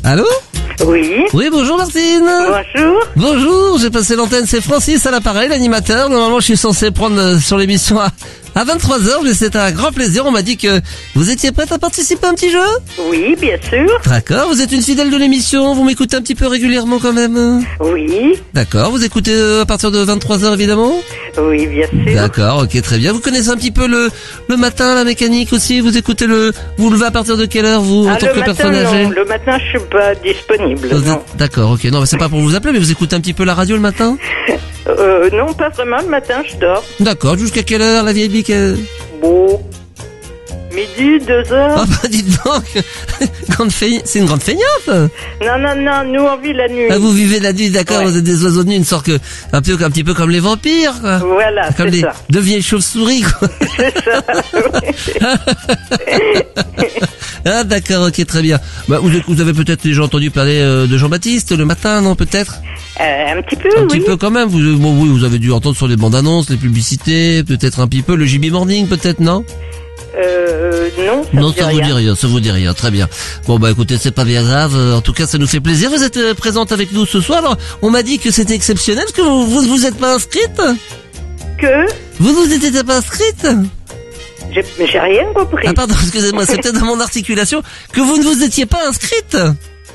Allô? Oui. Oui, bonjour Martine. Bonjour. Bonjour, j'ai passé l'antenne, c'est Francis à l'appareil, l'animateur. Normalement, je suis censé prendre sur l'émission à 23h, mais c'est un grand plaisir. On m'a dit que vous étiez prête à participer à un petit jeu? Oui, bien sûr. D'accord, vous êtes une fidèle de l'émission, vous m'écoutez un petit peu régulièrement quand même? Oui. D'accord, vous écoutez à partir de 23h évidemment? Oui, bien sûr. D'accord, ok, très bien. Vous connaissez un petit peu le matin, la mécanique aussi? Vous écoutez vous levez à partir de quelle heure vous, en tant que personne âgée? Non. Le matin, je suis pas disponible. Non. D'accord, ok. Non, mais c'est pas pour vous appeler, mais vous écoutez un petit peu la radio le matin? Non, pas vraiment. Le matin, je dors. D'accord, jusqu'à quelle heure la vieille bique? Bon. Midi, 2h. Ah bah dites donc, c'est une grande feignante. Non, nous on vit la nuit. Ah, vous vivez la nuit, d'accord, Ouais. vous êtes des oiseaux de nuit, une sorte un petit peu comme les vampires, quoi. Voilà, Comme c'est ça. de vieilles chauves-souris, quoi. C'est ça. Ah d'accord, ok, très bien. Bah, vous avez peut-être déjà entendu parler de Jean-Baptiste le matin, non, peut-être? Un petit peu, Un oui. petit peu quand même, oui, vous avez dû entendre sur les bandes annonces, les publicités, peut-être un petit peu, le JB Morning, peut-être, non? Non, Ça vous dit rien, très bien. Bon bah écoutez, c'est pas bien grave, en tout cas ça nous fait plaisir, vous êtes présente avec nous ce soir. Alors, on m'a dit que c'était exceptionnel, parce que vous êtes pas inscrite? Que Vous étiez pas inscrite? j'ai rien compris. Ah pardon, excusez-moi, c'est peut-être dans mon articulation, que vous ne vous étiez pas inscrite?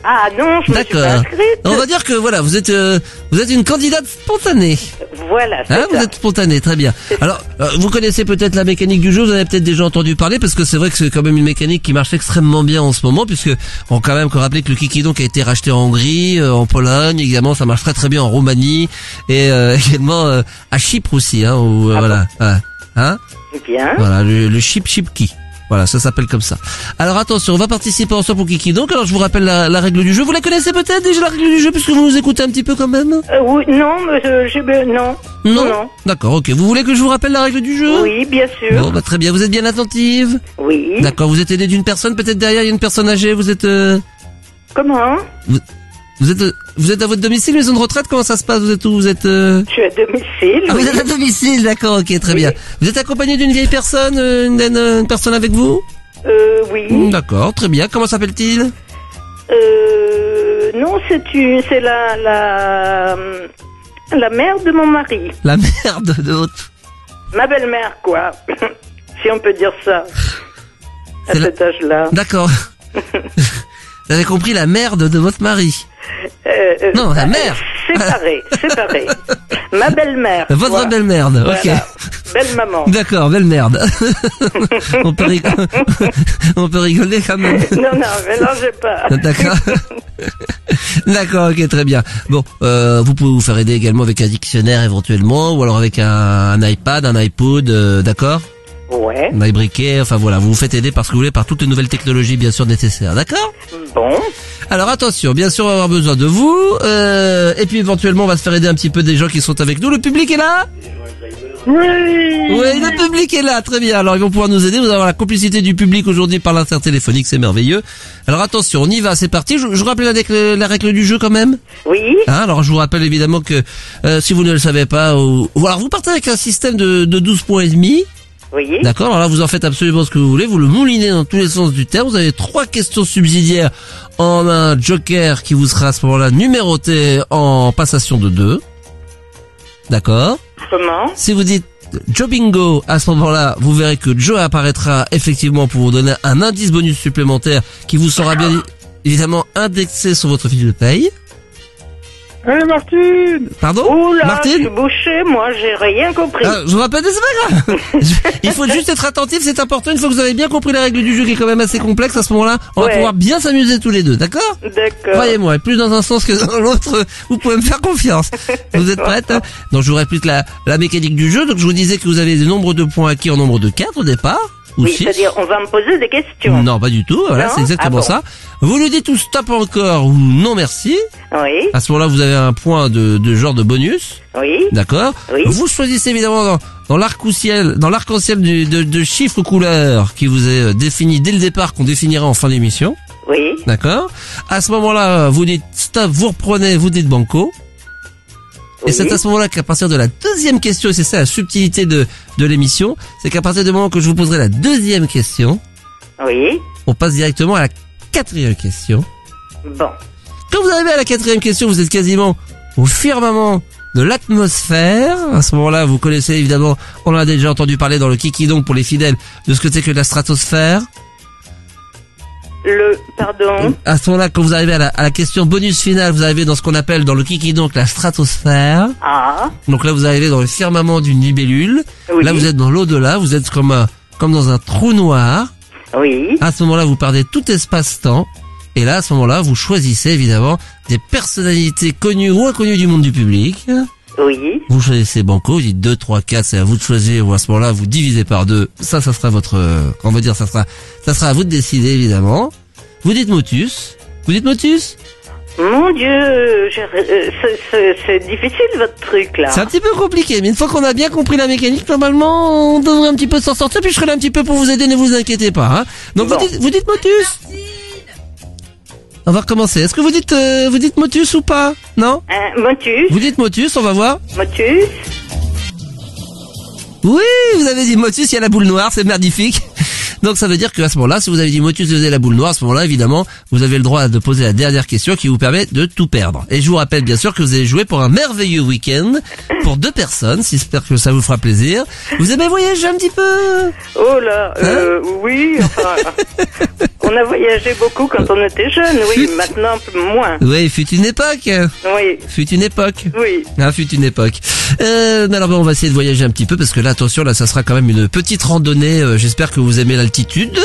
Ah non, je me suis pas D'accord. inscrite. On va dire que voilà, vous êtes une candidate spontanée. Voilà, c'est Hein, ça. vous êtes spontanée, très bien. Alors, vous connaissez peut-être la mécanique du jeu, vous en avez peut-être déjà entendu parler, parce que c'est vrai que c'est quand même une mécanique qui marche extrêmement bien en ce moment, puisque on quand même rappeler que le Kikidon a été racheté en Hongrie, en Pologne, également ça marche très très bien en Roumanie, et également à Chypre aussi, hein, où, voilà. Hein, Bien. voilà, le Chipki. Voilà, ça s'appelle comme ça. Alors attention, on va participer ensemble pour Kikidon. Alors je vous rappelle la règle du jeu. Vous la connaissez peut-être déjà, la règle du jeu, puisque vous nous écoutez un petit peu quand même? Oui, non, non. Non. D'accord, ok. Vous voulez que je vous rappelle la règle du jeu? Oui, bien sûr. Bon, bah très bien. Vous êtes bien attentive? Oui. D'accord. Vous êtes aidé d'une personne, peut-être derrière il y a une personne âgée. Vous êtes Comment? vous êtes à votre domicile, maison de retraite. Comment ça se passe? Vous êtes où? Vous êtes Je suis à domicile. Ah, oui. vous êtes à domicile. D'accord, ok, très bien. Vous êtes accompagné d'une vieille personne, une personne avec vous? Oui. D'accord, très bien. Comment s'appelle-t-il? Non, c'est la mère de mon mari. La mère de votre... Ma belle-mère, quoi. Si on peut dire ça. À C'est cet âge-là. D'accord. Vous avez compris, la mère de votre mari? Non, la mère. Séparé. Ma belle-mère. Votre voilà. belle-mère, ok. Voilà. Belle maman. D'accord, belle merde. on peut rigoler quand même. Non, mélangez pas. D'accord. D'accord, ok, très bien. Bon, vous pouvez vous faire aider également avec un dictionnaire éventuellement, ou alors avec un iPad, un iPod, d'accord? Ouais. Un iBriquet, enfin voilà, vous vous faites aider par ce que vous voulez, par toutes les nouvelles technologies bien sûr nécessaires, d'accord? Bon. Alors attention, bien sûr on va avoir besoin de vous, et puis éventuellement on va se faire aider un petit peu des gens qui sont avec nous. Le public est là? Oui. Oui, le public est là, très bien. Alors ils vont pouvoir nous aider, vous allez avoir la complicité du public aujourd'hui par l'intertéléphonique, c'est merveilleux. Alors attention, on y va, c'est parti. Je vous rappelle la règle du jeu quand même. Oui. Hein, alors je vous rappelle évidemment que si vous ne le savez pas, alors vous partez avec un système de 12 points et demi. Oui. D'accord, alors là vous en faites absolument ce que vous voulez, vous le moulinez dans tous les sens du terme, vous avez 3 questions subsidiaires en un joker qui vous sera à ce moment-là numéroté en passation de 2. D'accord. Comment? Si vous dites Joe Bingo, à ce moment-là, vous verrez que Joe apparaîtra effectivement pour vous donner un indice bonus supplémentaire qui vous sera bien évidemment indexé sur votre fiche de paye. Allez Martine. Pardon? Oula, je Martine? suis bouché, moi, j'ai rien compris. Ah, je vous rappelle, c'est pas grave. Il faut juste être attentif, c'est important. Une fois que vous avez bien compris la règle du jeu qui est quand même assez complexe, à ce moment-là, on va Ouais. pouvoir bien s'amuser tous les deux, d'accord? D'accord. Croyez-moi, plus dans un sens que dans l'autre, vous pouvez me faire confiance. Vous êtes prête? Hein? Donc je vous répète la mécanique du jeu. Donc je vous disais que vous avez des nombres de points acquis en nombre de 4 au départ. Ou Oui, six. c'est-à-dire, on va me poser des questions. Non, pas du tout. Voilà, Non? c'est exactement Ah bon. ça. Vous lui dites tout stop encore ou non merci. Oui. À ce moment-là, vous avez un point de genre de bonus. Oui. D'accord. Oui. Vous choisissez évidemment dans l'arc-en-ciel de chiffres couleurs qui vous est défini dès le départ, qu'on définira en fin d'émission. Oui. D'accord. À ce moment-là, vous dites stop, vous reprenez, vous dites banco. Et Oui. c'est à ce moment-là qu'à partir de la deuxième question, et c'est ça la subtilité de l'émission, c'est qu'à partir du moment que je vous poserai la deuxième question, Oui. on passe directement à la quatrième question. Bon. Quand vous arrivez à la 4e question, vous êtes quasiment au firmament de l'atmosphère. À ce moment-là, vous connaissez évidemment, on en a déjà entendu parler dans le Kiki donc pour les fidèles, de ce que c'est que la stratosphère. Pardon. À ce moment-là, quand vous arrivez à la question bonus finale, vous arrivez dans ce qu'on appelle dans le Kiki donc la stratosphère. Ah. Donc là, vous arrivez dans le firmament d'une libellule. Oui. Là, vous êtes dans l'au-delà, vous êtes comme dans un trou noir. Oui. À ce moment-là, vous perdez tout espace-temps. Et là, à ce moment-là, vous choisissez évidemment des personnalités connues ou inconnues du monde du public. Oui. Vous choisissez banco, vous dites 2, 3, 4, c'est à vous de choisir, ou à ce moment-là, vous divisez par 2. Ça sera votre, on va dire, ça sera à vous de décider, évidemment. Vous dites motus. Vous dites motus? Mon Dieu, c'est difficile votre truc là. C'est un petit peu compliqué, mais une fois qu'on a bien compris la mécanique, normalement, on devrait un petit peu s'en sortir, puis je serai là un petit peu pour vous aider, ne vous inquiétez pas, hein. Donc bon. vous dites motus? On va recommencer. Est-ce que vous dites motus ou pas? Non? Motus. Vous dites motus, on va voir. Motus. Oui, vous avez dit motus, il y a la boule noire, c'est magnifique. Donc ça veut dire qu'à ce moment-là, si vous avez dit motus, vous avez la boule noire, à ce moment-là, évidemment, vous avez le droit de poser la dernière question qui vous permet de tout perdre. Et je vous rappelle bien sûr que vous allez jouer pour un merveilleux week-end pour 2 personnes, j'espère que ça vous fera plaisir. Vous aimez voyager un petit peu? Oh là, oui, enfin, on a voyagé beaucoup quand on était jeune, oui, maintenant moins. Oui, fut une époque. Oui. Fut une époque. Oui. Ah, fut une époque. Mais alors on va essayer de voyager un petit peu parce que là, attention, là, ça sera quand même une petite randonnée. J'espère que vous aimez l'altitude.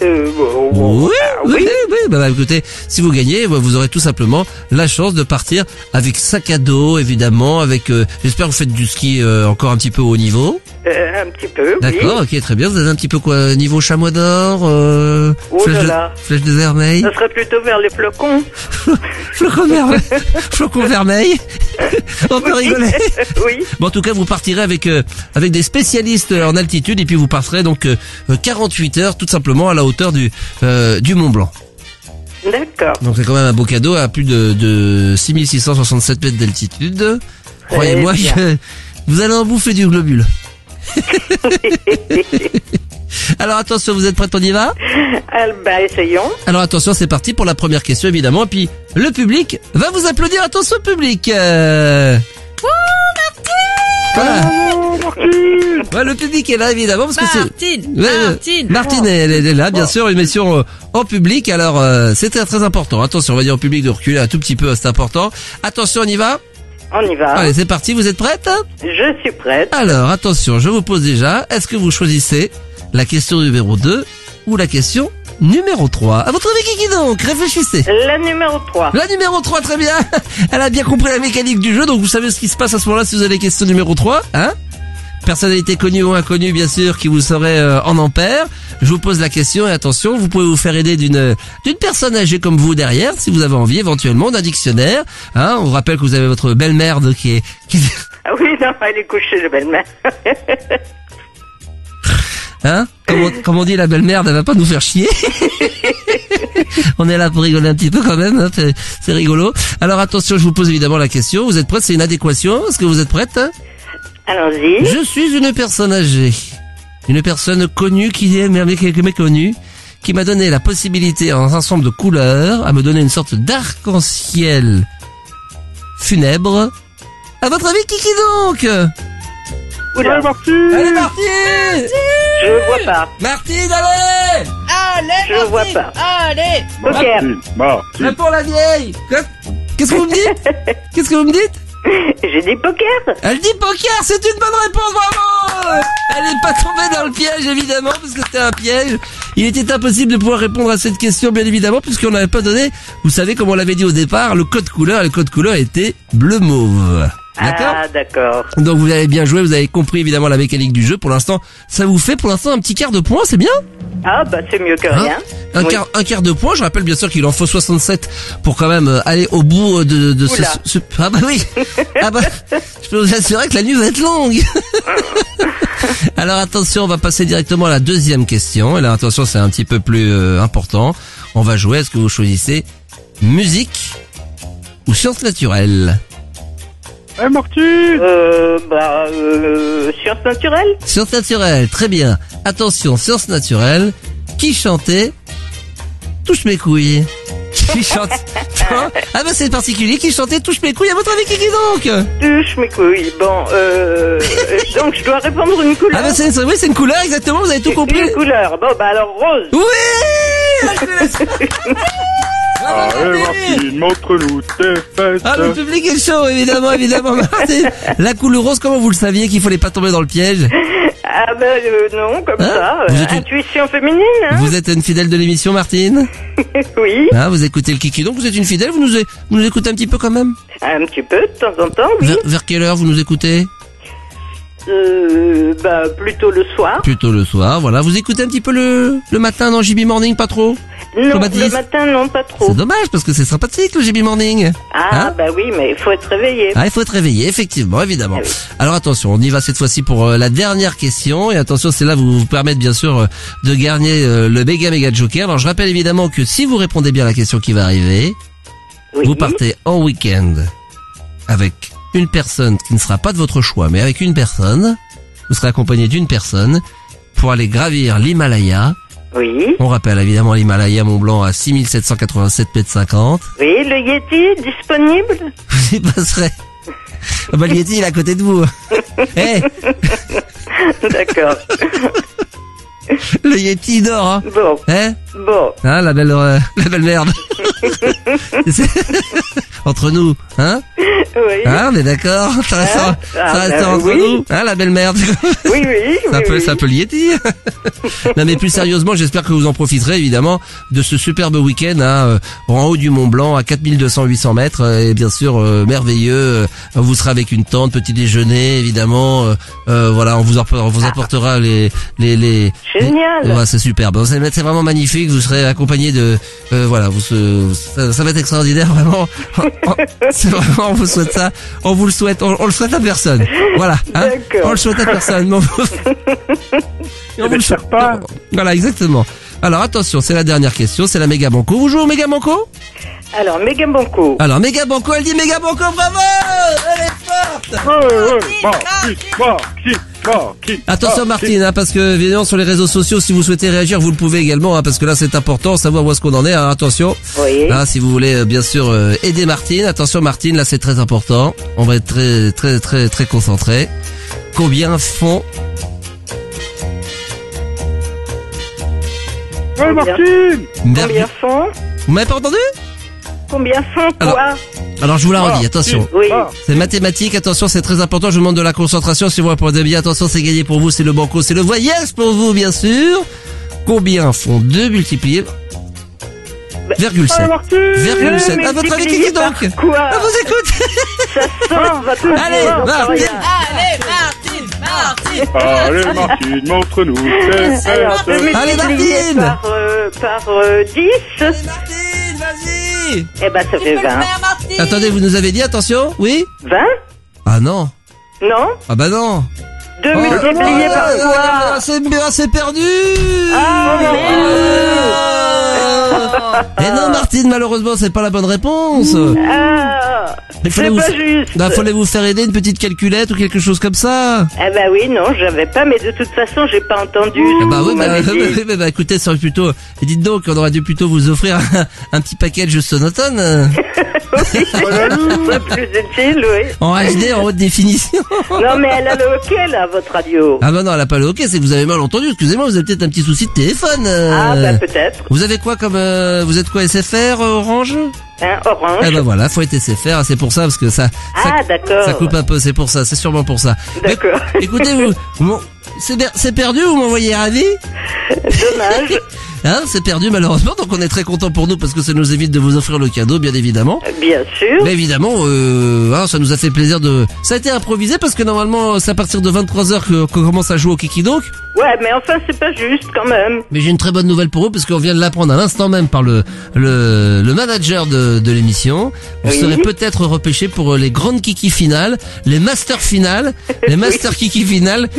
Oui. Bah, écoutez, si vous gagnez, vous aurez tout simplement la chance de partir avec sac à dos, évidemment, avec. J'espère que vous faites du ski encore un petit peu au haut niveau. Un petit peu, oui. D'accord, ok, très bien. Vous avez un petit peu quoi, niveau chamois d'or, Oh là là. flèche de vermeil. Ça serait plutôt vers les flocons. Flocon vermeil. Flocon vermeil. On peut rigoler. Oui. Bon, en tout cas, vous partirez avec des spécialistes en altitude et puis vous passerez donc 48 heures tout simplement à la hauteur du Mont Blanc. D'accord. Donc c'est quand même un beau cadeau à plus de 6667 mètres d'altitude. Croyez-moi que vous allez en bouffer du globule. Alors attention, vous êtes prêts, on y va? Bah, essayons. Alors attention, c'est parti pour la première question évidemment. Et puis le public va vous applaudir. Attention public. Voilà. Ouais, le public est là évidemment parce que c'est Martine elle est là bien sûr, une émission en public. Alors c'était très important. Attention, on va dire au public de reculer un tout petit peu, c'est important. Attention, on y va. On y va. Allez, c'est parti, vous êtes prête? Je suis prête. Alors attention, je vous pose déjà, est-ce que vous choisissez la question numéro 2 ou la question numéro 3? À votre avis, qui donc? Réfléchissez. La numéro 3. La numéro 3, très bien. Elle a bien compris la mécanique du jeu, donc vous savez ce qui se passe à ce moment-là si vous avez la question numéro 3, hein? Personnalité connue ou inconnue, bien sûr, qui vous saurait en ampères. Je vous pose la question et attention, vous pouvez vous faire aider d'une personne âgée comme vous derrière, si vous avez envie, éventuellement, d'un dictionnaire. Hein, on rappelle que vous avez votre belle-mère qui est... Ah oui, non, elle est couchée, la belle-mère. Hein? Comme on dit, la belle-mère, elle va pas nous faire chier. On est là pour rigoler un petit peu quand même, hein, c'est rigolo. Alors attention, je vous pose évidemment la question. Vous êtes prête? C'est une adéquation. Est-ce que vous êtes prête? Allons-y. Je suis une personne âgée, une personne connue qui est méconnue, qui m'a donné la possibilité en un ensemble de couleurs à me donner une sorte d'arc-en-ciel funèbre. À votre avis, qui donc? Oula. Allez, Martine! Allez, Martine! Je vois pas. Martine, allez! Je vois pas. Allez. Poker. Martine! Réponds la vieille! Qu'est-ce que vous me dites? Qu'est-ce que vous me dites? J'ai dit poker. Elle dit poker, c'est une bonne réponse, bravo! Elle n'est pas tombée dans le piège, évidemment, parce que c'était un piège. Il était impossible de pouvoir répondre à cette question, bien évidemment, puisqu'on n'avait pas donné, vous savez, comme on l'avait dit au départ, le code couleur. Le code couleur était bleu-mauve. D'accord? Ah, d'accord. Donc vous avez bien joué, vous avez compris évidemment la mécanique du jeu. Pour l'instant, ça vous fait pour l'instant un petit quart de point, c'est bien? Ah, bah, c'est mieux que Hein? rien. Un quart de point. Je rappelle bien sûr qu'il en faut 67 pour quand même aller au bout de Oula. Ah bah oui. Ah bah, je peux vous assurer que la nuit va être longue. Alors attention, on va passer directement à la deuxième question. Et là, attention, c'est un petit peu plus important. On va jouer. Est-ce que vous choisissez musique ou sciences naturelles? Allez, Martine! Sciences naturelles. Sciences naturelles, très bien. Attention, sciences naturelles. Qui chantait Touche mes couilles? Qui chante. Ah bah c'est particulier, qui chantait Touche mes couilles, à votre avis qui donc? Touche mes couilles. Bon, donc je dois répondre une couleur. Ah bah oui, c'est une couleur, exactement, vous avez tout compris. Une couleur. Bon, bah alors rose. Oui. Allez, Martine, montre-nous tes fesses. Ah, le public est chaud, évidemment, Martine. La couleur rose, comment vous le saviez qu'il fallait pas tomber dans le piège? Ah ben non, comme ça. Vous êtes une- Intuition féminine, hein. Vous êtes une fidèle de l'émission, Martine? Oui, Ah, vous écoutez le Kiki, donc vous êtes une fidèle, vous nous écoutez un petit peu quand même? un petit peu de temps en temps, oui. Vers quelle heure vous nous écoutez? Bah plutôt le soir. Plutôt le soir, voilà. Vous écoutez un petit peu le matin dans JB Morning, pas trop? Non, Baptiste. le matin, non, pas trop. C'est dommage, parce que c'est sympathique, le JB Morning. Ah, Hein bah oui, mais il faut être réveillé. Ah, il faut être réveillé, effectivement, évidemment. Ah oui. Alors attention, on y va cette fois-ci pour la dernière question. Et attention, c'est là vous permettre bien sûr de gagner le méga joker. Alors je rappelle évidemment que si vous répondez bien à la question qui va arriver, Oui. vous partez en week-end avec une personne qui ne sera pas de votre choix, mais avec une personne. Vous serez accompagné d'une personne pour aller gravir l'Himalaya. Oui. On rappelle évidemment l'Himalaya Mont-Blanc à 6787 mètres 50. Oui, le Yeti disponible. Vous y passerez. Ah bah, le Yeti, il est à côté de vous. Eh, D'accord. le Yeti il dort, hein. Bon, Eh, bon. hein, la belle merde. Entre nous, hein. Oui. Hein, on est d'accord. Ça reste, Ah, ça reste bah, entre oui. nous. Hein, la belle merde. Oui, oui. Ça peut le Yeti. Non mais plus sérieusement, j'espère que vous en profiterez évidemment de ce superbe week-end en haut du Mont Blanc à 4200-800 mètres et bien sûr merveilleux. Vous serez avec une tente, petit déjeuner évidemment. Voilà, on vous apportera les Génial. ouais, c'est superbe. C'est vraiment magnifique. Vous serez accompagné de voilà, ça va être extraordinaire vraiment. C'est vraiment, on vous souhaite ça. On vous le souhaite. On le souhaite à personne. Voilà. Hein, D'accord. on le souhaite à personne. Mais on vous- Et on vous le souhaite pas. Voilà, exactement. Alors attention, c'est la dernière question. C'est la méga banco. Vous jouez au méga banco? Alors, méga banco. Alors méga banco, elle dit méga banco. Bravo. Elle est forte. Martine. Attention Martine, hein, parce que évidemment sur les réseaux sociaux, si vous souhaitez réagir, vous le pouvez également, hein, parce que là c'est important, savoir où est-ce qu'on en est. Alors, attention, Oui. là, si vous voulez bien sûr aider Martine. Attention Martine, là c'est très important. On va être très concentré. Combien font Ouais, Martine. Combien font? Vous m'avez pas entendu? Combien font quoi? Alors je vous la redis. Attention. Oui. C'est mathématique, attention, c'est très important, je vous demande de la concentration, si vous répondez bien, attention, c'est gagné pour vous, c'est le banco, c'est le voyage pour vous, bien sûr. Combien font 2 multipliés 0,7. Martine. 0,7. À votre avis, qui donc? Quoi? Ah, vous écoutez? Ça sort, va tout Allez, voir, Martine. Allez, Martine, montre-nous tes fesses. Alors, Allez, multiplié Martine. par 10, Martine, vas-y. eh ben ça fait 20. Attendez, vous nous avez dit, attention? Oui? 20? Ah non. Non? Ah bah non. 2 multiplié par quoi? C'est perdu. Ah, Et non, Martine, malheureusement, c'est pas la bonne réponse. Ah, Il fallait c'est vous- pas juste. Bah, fallait vous faire aider une petite calculette ou quelque chose comme ça. Eh ben oui, non, j'avais pas, mais de toute façon, j'ai pas entendu. ce Ah bah que oui, vous m'avez dit. bah, écoutez, ça aurait plutôt. Et dites donc, on aurait dû plutôt vous offrir un petit package de sonotone C'est plus utile, oui. en HD en haute définition. Non, mais elle a le hockey, là, votre radio. Ah bah non, elle a pas le hockey, c'est que vous avez mal entendu. Excusez-moi, vous avez peut-être un petit souci de téléphone. Ah, bah peut-être. Vous avez quoi comme vous êtes quoi, SFR, Orange? Hein, orange. Eh ben voilà, faut être SFR, c'est pour ça, parce que ça Ah, d'accord. ça coupe un peu, c'est pour ça, c'est sûrement pour ça. D'accord. Écoutez, c'est perdu, vous m'envoyez ravi? Dommage. Hein, c'est perdu malheureusement, donc on est très content pour nous parce que ça nous évite de vous offrir le cadeau, bien évidemment. Bien sûr. Mais évidemment, ça nous a fait plaisir de... Ça a été improvisé parce que normalement, c'est à partir de 23h qu'on commence à jouer au Kiki donc. Ouais, mais enfin, c'est pas juste, quand même. Mais j'ai une très bonne nouvelle pour vous parce qu'on vient de l'apprendre à l'instant même par le manager de l'émission. Vous Oui. serez peut-être repêché pour les grandes Kiki finales, les masters finales, les masters Kiki finales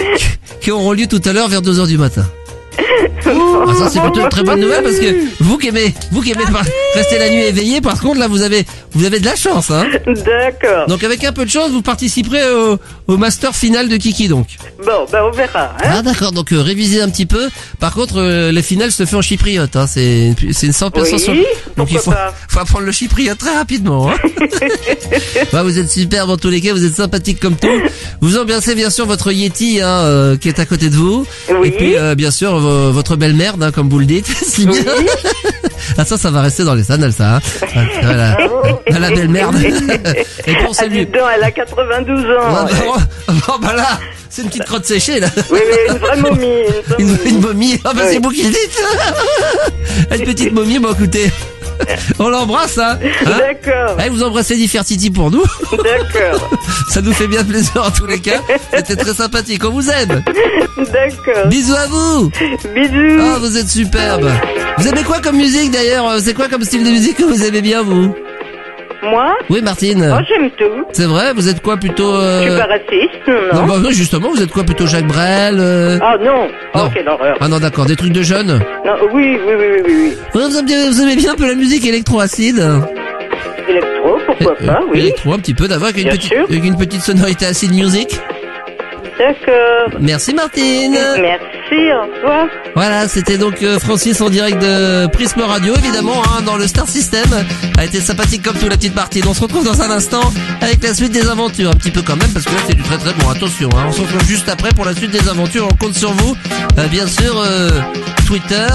qui auront lieu tout à l'heure vers 2h du matin. Bon, Ah, ça c'est plutôt une très bonne nouvelle parce que vous qui aimez rester la nuit éveillé, par contre là vous avez de la chance, hein. D'accord. Donc avec un peu de chance, vous participerez au master final de Kiki donc. Bon, ben on verra. Hein. Ah d'accord, donc révisez un petit peu. Par contre, les finales se fait en chypriote, hein. C'est une 100% sur. Oui, Donc il faut apprendre le chypriote très rapidement. Hein. Bah, vous êtes superbe en tous les cas, vous êtes sympathique comme tout. Vous embrassez bien sûr votre Yeti hein, qui est à côté de vous. Oui. Et puis bien sûr votre belle merde hein, comme vous le dites. Si bien. Ah ça va rester dans les annales ça. Hein. Voilà. La belle merde. Et pour Ah, dis donc, elle a 92 ans. Oh bah là, c'est une petite crotte séchée là. Oui, une vraie momie. Une momie. Ah bah Oui. c'est vous qui le dites. Une petite momie, bon écoutez. On l'embrasse hein. D'accord. Allez, vous embrassez Differtiti pour nous. D'accord. Ça nous fait bien plaisir en tous les cas. C'était très sympathique. On vous aime. D'accord. Bisous à vous. Bisous. Oh, vous êtes superbe. Vous aimez quoi comme musique d'ailleurs? C'est quoi comme style de musique que vous aimez bien vous? Moi? Oui, Martine. Oh, j'aime tout. C'est vrai, vous êtes quoi plutôt Je suis pas raciste, non. bah, non, justement, vous êtes quoi plutôt Jacques Brel Ah non. Oh, Non. quelle horreur. Ah non, d'accord, des trucs de jeunes. Non, oui. Vous aimez bien un peu la musique électro-acide? Électro, pourquoi pas, oui. Électro, un petit peu, d'avoir Bien sûr. avec une petite sonorité acid music. D'accord. Merci Martine. Merci, au revoir. Voilà, c'était donc Francis en direct de Prisme Radio, évidemment, hein, dans le Star System. A été sympathique comme tout la petite partie. On se retrouve dans un instant avec la suite des aventures. Un petit peu quand même, parce que là c'est du très très bon. Attention, hein, on se retrouve juste après pour la suite des aventures. On compte sur vous. Bien sûr, Twitter.